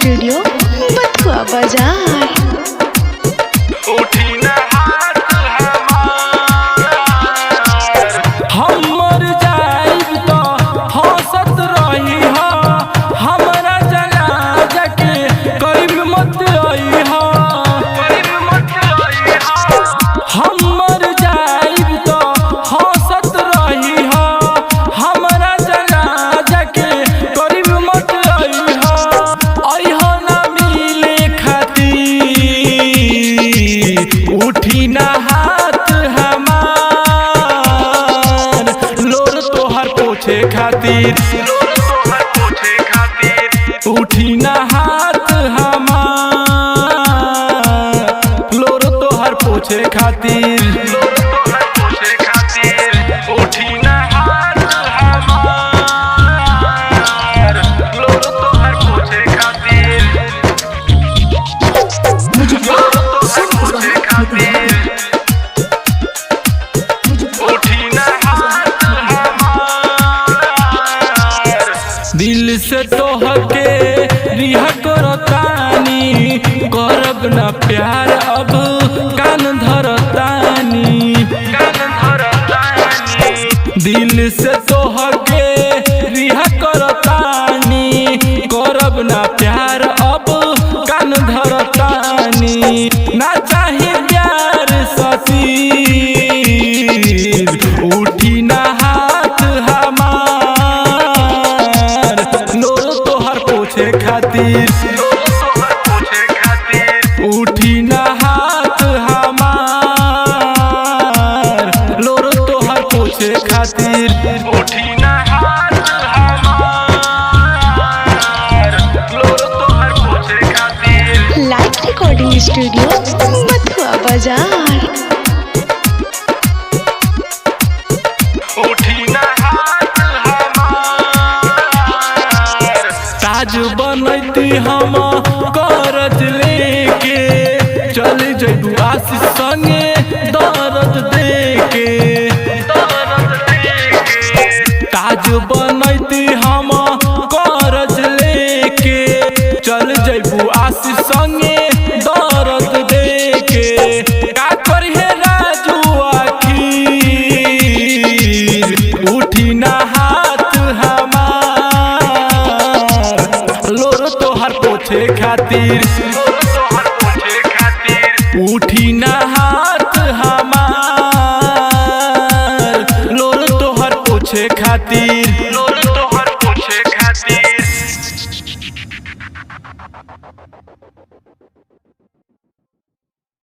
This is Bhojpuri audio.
स्टूडियो बथुआ बाजार। उठी ना हाथ हम मर जाइब तो हंसत रही हो, हमरा जनाजा के करीब मत आई हो। हम मर जाइब तो हंसत रही हो, हमरा जनाजा के करीब मत आई हो। आई हो ना मिले खातिर, उठी ना हाथ हमार, लोर तोहर पोछे खातिर। उठी ना हाथ हमार, लोर तोहर पोछे खातिर। उठी ना हाथ हमार, लोर तोहर पोछे खातिर। दिल से तोहके रिहा करतानी, करब ना प्यार अब कान धरतानी। दिल से तोहके रिहा करतानी, करब ना प्यार अब कान धरतानी। ना चाहे प्यार सतीर, उठी ना हाथ हमार, लोर तोहर पोछे खातिर। उठी ना हाथ हमार, लोर तोहर पोछे खातिर। उठी ना हाथ हमार, लोर तोहर पोछे खातिर। लाइव रिकॉर्डिंग स्टूडियो बथुआ बाजार। उठी ना हाथ हमार, ताज बनैती हम करज लेके, चल जइबू आशीष संगे दर्द देके। ताज बनैती हम करज लेके, चल जइबू आशीष संगे दर्द देके। का करिहे राजू आखिर, उठी ना हाथ हमार, लोर तोहर पोछे खातिर। उठी ना हाथ हमार, लोर तोहर पोछे खातिर।